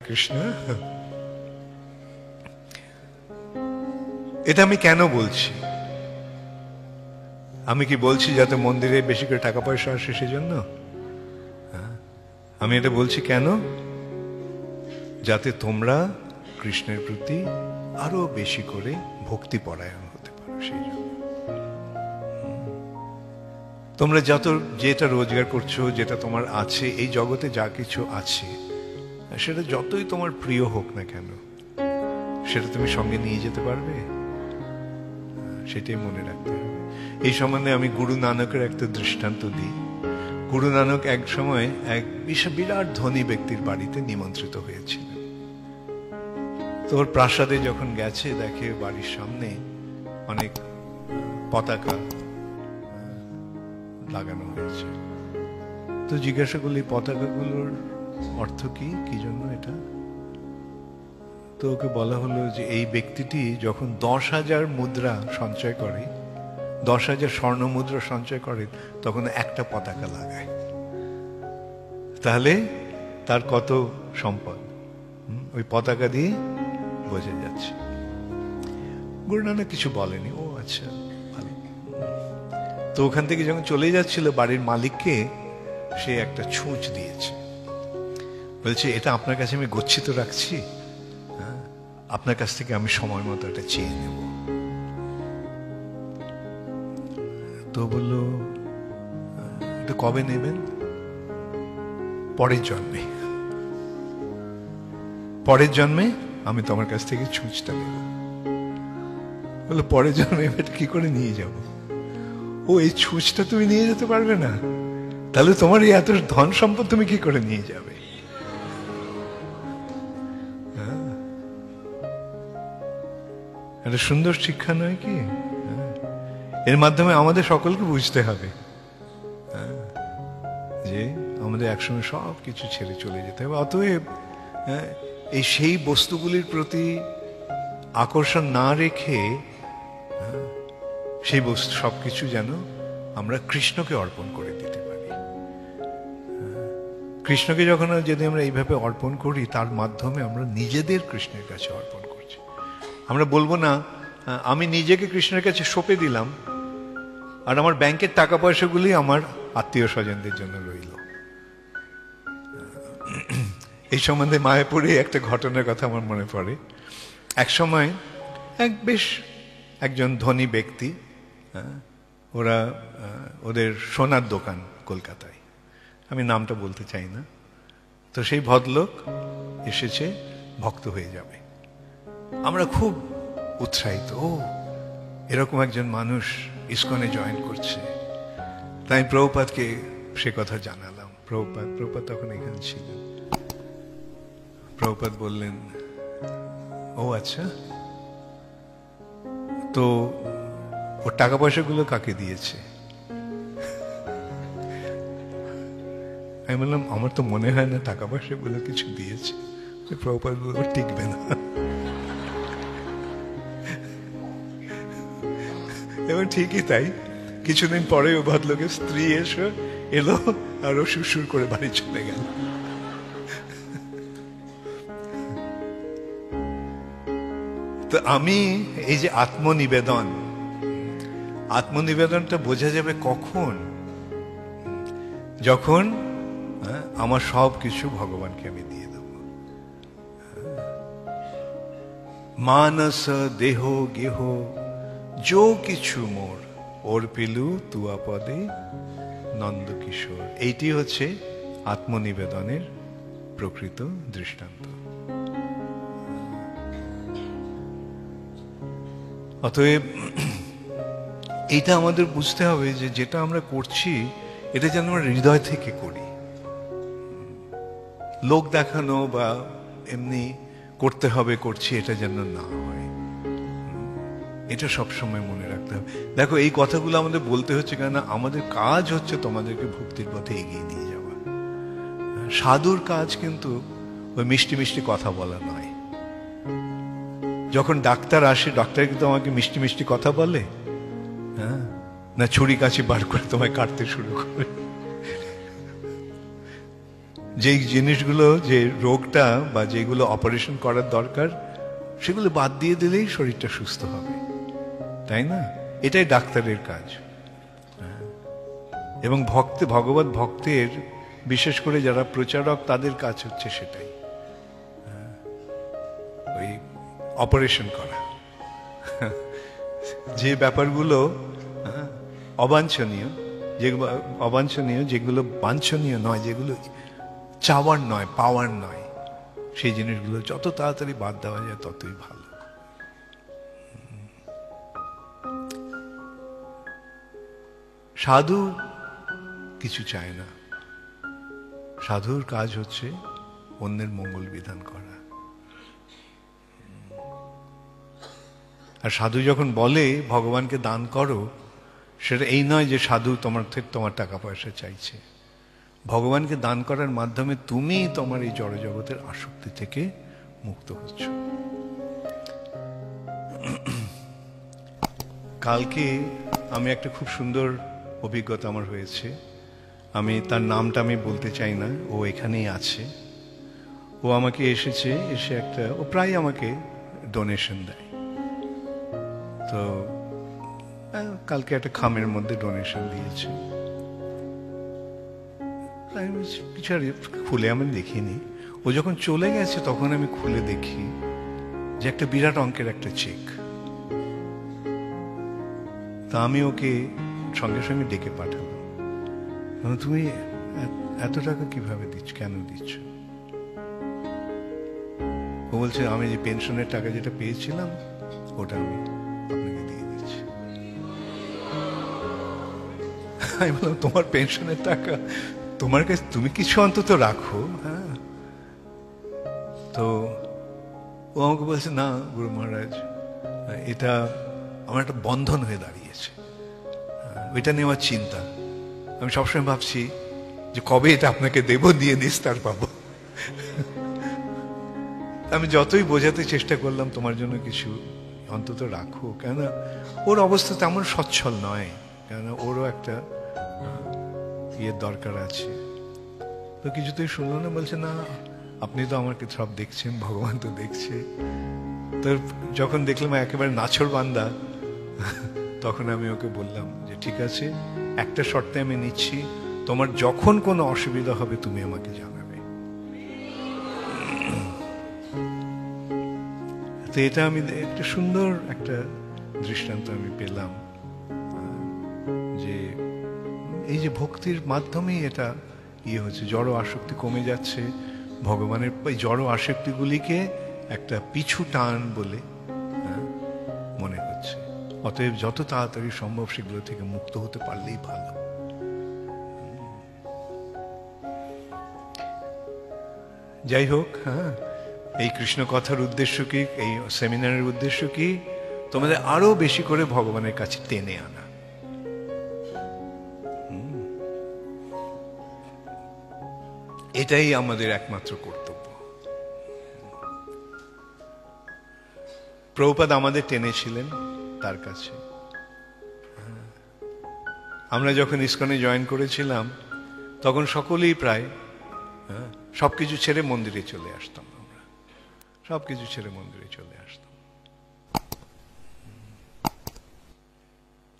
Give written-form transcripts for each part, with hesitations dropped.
কৃষ্ণ, এটা আমি কেন বলছি? আমি কি বলছি যাতে মন্দিরে বেশি করে টাকা পয়সা আসে সেজন্য? আমি এটা বলছি কেন? যাতে তোমরা কৃষ্ণের প্রতি আরো বেশি করে ভক্তি পরায়ণ হতে পারো। সেই জন্য তোমরা যত যেটা রোজগার করছো, যেটা তোমার আছে, এই জগতে যা কিছু আছে, সেটা যতই তোমার প্রিয় হোক না কেন, সেটা তুমি সঙ্গে নিয়ে যেতে পারবে? সেটাই মনে রাখতে হবে। এই সম্বন্ধে আমি গুরু নানকের একটা দৃষ্টান্ত দিই। গুরু নানক এক সময় এক বিরাট ধনী ব্যক্তির বাড়িতে নিমন্ত্রিত হয়েছিলেন। তো ওর প্রাসাদে যখন গেছে, দেখে বাড়ির সামনে অনেক পতাকা লাগানো হয়েছে। তো জিজ্ঞাসা করলি পতাকাগুলোর অর্থ কি, কি জন্য এটা? তো ওকে বলা হলো যে এই ব্যক্তিটি যখন 10,000 মুদ্রা সঞ্চয় করে, 10,000 স্বর্ণ মুদ্রা সঞ্চয় করে, তখন একটা পতাকা লাগায়। তাহলে তার কত সম্পদ ওই পতাকা দিয়ে বোঝা যাচ্ছে। গুরু নানক কিছু বলেনি। ও আচ্ছা, ভালো। তো ওখান থেকে যখন চলে যাচ্ছিল, বাড়ির মালিককে সে একটা ছুঁচ দিয়েছে। বলছে, এটা আপনার কাছে আমি গচ্ছিত রাখছি, আপনার কাছ থেকে আমি সময় মতো এটা চেয়ে নেব। তো বললো, এটা কবে নেবেন? পরের জন্মে। পরের জন্মে আমি তোমার কাছ থেকে ছুঁচটা নেব। বললো, পরের জন্মে এটা কি করে নিয়ে যাব? ও, এই ছুঁচটা তুমি নিয়ে যেতে পারবে না? তাহলে তোমার এই এত ধন সম্পদ তুমি কি করে নিয়ে যাবে? একটা সুন্দর শিক্ষা নয় কি? এর মাধ্যমে আমাদের সকলকে বুঝতে হবে যে আমাদের একসঙ্গে সব কিছু ছেড়ে চলে যেতে হবে। অতএব এই সেই বস্তুগুলির প্রতি আকর্ষণ না রেখে সেই বস্তু সবকিছু যেন আমরা কৃষ্ণকে অর্পণ করে দিতে পারি। কৃষ্ণকে যখন যদি আমরা এইভাবে অর্পণ করি, তার মাধ্যমে আমরা নিজেদের কৃষ্ণের কাছে অর্পণ করছি। আমরা বলবো না আমি নিজেকে কৃষ্ণের কাছে সঁপে দিলাম, আর আমার ব্যাংকের টাকা পয়সাগুলি আমার আত্মীয় স্বজনদের জন্য রইল। এই সম্বন্ধে মায়াপুরে একটা ঘটনার কথা আমার মনে পড়ে। এক সময় একজন ধনী ব্যক্তি, ওরা ওদের সোনার দোকান কলকাতায়, আমি নামটা বলতে চাই না। তো সেই ভদ্রলোক এসেছে ভক্ত হয়ে যাবে। আমরা খুব উৎসাহিত, ও এরকম একজন মানুষ ইসকনে জয়েন করছে। তাই প্রভুপাদকে সে কথা জানালাম। প্রভুপাদ তখন এখানে ছিলেন। প্রভুপাদ বললেন, ও আচ্ছা, তো ওর টাকা পয়সাগুলো কাকে দিয়েছে? আমি বললাম, আমার তো মনে হয় না টাকা পয়সাগুলো কিছু দিয়েছে। প্রভুপাদ বলল, টিকবে না। এবং ঠিকই তাই, কিছুদিন পরে ও ভদ্রলোকের স্ত্রী এলো আর ও সুর করে বাড়ি চলে গেল। তো আমি এই যে আত্মনিবেদনটা বোঝা যাবে কখন? যখন আমার সব কিছু ভগবানকে আমি দিয়ে দেব। মানস দেহ গেহ যো কিছু মোর অর্পিলু তুয়া পদে নন্দ কিশোর। এইটি হচ্ছে আত্মনিবেদনের প্রকৃত দৃষ্টান্ত। অতএব এইটা আমাদের বুঝতে হবে যে যেটা আমরা করছি, এটা যেন আমরা হৃদয় থেকে করি। লোক দেখানো বা এমনি করতে হবে করছি, এটা যেন না হয়। এটা সবসময় মনে রাখতে হবে। দেখো, এই কথাগুলো আমাদের বলতে হচ্ছে কেন? আমাদের কাজ হচ্ছে তোমাদেরকে ভক্তির পথে এগিয়ে নিয়ে যাওয়া। সাধুর কাজ কিন্তু ওই মিষ্টি মিষ্টি কথা বলা নয়। যখন ডাক্তার আসে, ডাক্তার কিন্তু আমাকে মিষ্টি মিষ্টি কথা বলে, না ছুরি কাছি বার করে তোমায় কাটতে শুরু করে। যেই জিনিসগুলো, যে রোগটা বা যেগুলো অপারেশন করার দরকার, সেগুলো বাদ দিয়ে দিলেই শরীরটা সুস্থ হবে, তাই না? এটাই ডাক্তারের কাজ। এবং ভগবত ভক্তের, বিশেষ করে যারা প্রচারক, তাদের কাজ হচ্ছে সেটাই, ওই অপারেশন করা। যে ব্যাপারগুলো অবাঞ্ছনীয়, যেগুলো বাঞ্ছনীয় নয়, যেগুলো চাওয়ার নয়, পাওয়ার নয়, সেই জিনিসগুলো যত তাড়াতাড়ি বাদ দেওয়া যায় ততই ভালো। সাধু কিছু চায় না, সাধুর কাজ হচ্ছে অন্যের মঙ্গল বিধান করা। আর সাধু যখন বলে ভগবানকে দান করো, সেটা এই নয় যে সাধু তোমার টাকা পয়সা চাইছে। ভগবানকে দান করার মাধ্যমে তুমি তোমার এই জড়জগতের আসক্তি থেকে মুক্ত হচ্ছ। কালকে আমি একটা খুব সুন্দর অভিজ্ঞতা আমার হয়েছে। আমি তার নামটা আমি বলতে চাই না, ও এখানেই আছে। ও আমাকে এসে ও প্রায় আমাকে ডোনেশন দেয়। তো কালকে একটা খামের মধ্যে ডোনেশন দিয়েছে। কিছু আর খুলে আমি দেখিনি। ও যখন চলে গেছে তখন আমি খুলে দেখি যে একটা বিরাট অঙ্কের একটা চেক। তা আমি ওকে সঙ্গে সঙ্গে ডেকে পাঠালাম, তুমি এত টাকা কিভাবে দিচ্ছ, কেন দিচ্ছ? ও বলছে, আমি যে পেনশনের টাকা যেটা পেয়েছিলাম ওটা আমি আপনাকে দিয়ে দিচ্ছি। আমি বললাম, তোমার পেনশনের টাকা তোমার কাছে, তুমি কিছু অন্তত রাখো। হ্যাঁ, তো ও আমাকে বলছে, না গুরু মহারাজ, এটা আমার একটা বন্ধন হয়ে দাঁড়িয়েছে, ওইটা নিয়ে আমার চিন্তা। আমি সবসময় ভাবছি যে কবে এটা আপনাকে দেব, দিয়ে নিস্তার পাবো। আমি যতই বোঝাতে চেষ্টা করলাম, তোমার জন্য কিছু অন্তত রাখো, কেন ওর অবস্থা তেমন সচ্ছল নয়, কেন ওরও একটা ইয়ের দরকার আছে। তো কিছুতেই শুনলো না, বলছে, না আপনি তো আমাকে সব দেখছেন, ভগবান তো দেখছে। তো যখন দেখলাম একেবারে নাছর বান্দা, তখন আমি ওকে বললাম যে ঠিক আছে, একটা শর্তে আমি নিচ্ছি, তোমার যখন কোনো অসুবিধা হবে তুমি আমাকে জানাবে। তো এটা আমি একটা সুন্দর একটা দৃষ্টান্ত আমি পেলাম, যে এই যে ভক্তির মাধ্যমেই এটা ইয়ে হচ্ছে, জড় আসক্তি কমে যাচ্ছে, ভগবানের এই জড় আসক্তিগুলিকে একটা পিছু টান বলে মনে হচ্ছে। অতএব যত তাড়াতাড়ি সম্ভব সেগুলো থেকে মুক্ত হতে পারলেই ভালো। যাই হোক, হ্যাঁ, এই কৃষ্ণ কথার উদ্দেশ্য কি, এই সেমিনারের উদ্দেশ্য কি? তোমাদের আরো বেশি করে ভগবানের কাছে টেনে আনা। এটাই আমাদের একমাত্র কর্তব্য। প্রভুপাদ আমাদের টেনেছিলেন তার কাছে। আমরা যখন ইসকনে জয়েন করেছিলাম তখন সকলেই প্রায় সবকিছু ছেড়ে মন্দিরে চলে আসতাম। আমরা সবকিছু ছেড়ে মন্দিরে চলে আসতাম।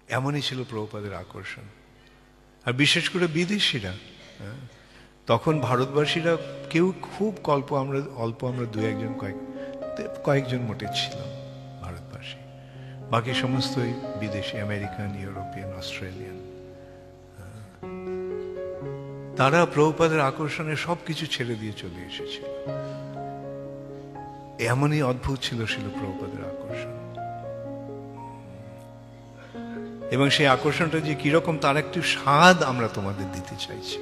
এমনই ছিল প্রভুপাদের আকর্ষণ। আর বিশেষ করে বিদেশিরা, তখন ভারতবাসীরা কেউ খুব অল্প আমরা দু একজন কয়েকজন মোটে ছিলাম ভারতবাসী, বাকি সমস্তই বিদেশি, আমেরিকান, ইউরোপিয়ান, অস্ট্রেলিয়ান। তারা প্রভুপাদের আকর্ষণে সবকিছু ছেড়ে দিয়ে চলে এসেছিল। এমনই অদ্ভুত ছিল প্রভুপাদের আকর্ষণ। এবং সেই আকর্ষণটা যে কিরকম, তার একটি স্বাদ আমরা তোমাদের দিতে চাইছি।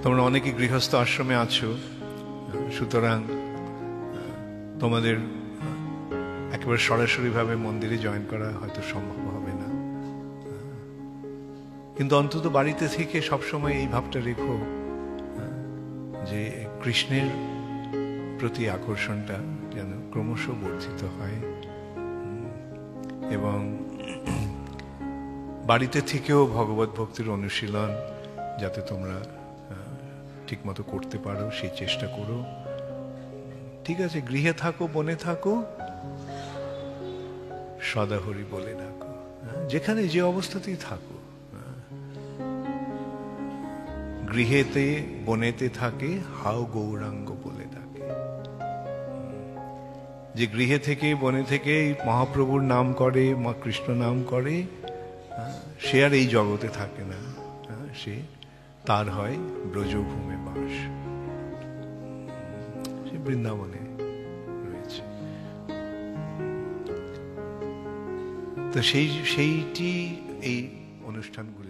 তোমরা অনেকে গৃহস্থ আশ্রমে আছো, সুতরাং তোমাদের একেবারে সরাসরি ভাবে মন্দিরে জয়েন করা হয়তো সম্ভব হবে না, কিন্তু অন্তত বাড়িতে থেকে সবসময় এই ভাবটা রেখো যে কৃষ্ণের প্রতি আকর্ষণটা যেন ক্রমশ বর্ধিত হয়। এবং বাড়িতে থেকেও ভগবত ভক্তির অনুশীলন যাতে তোমরা ঠিকমতো করতে পারো সেই চেষ্টা করো। ঠিক আছে, গৃহে থাকো, বনে থাকো, সদা হরি বলে ডাকো, যেখানে যে অবস্থাতেই থাকো। গৃহেতে বনেতে থাকে, হাও গৌরাঙ্গ বলে ডাকে। যে গৃহে থেকে বনে থেকে মহাপ্রভুর নাম করে, মা কৃষ্ণ নাম করে, সে আর এই জগতে থাকে না, সে তার হয় ব্রজভূমে বাস, সে বৃন্দাবনে রয়েছে। তো সেইটি এই অনুষ্ঠানগুলি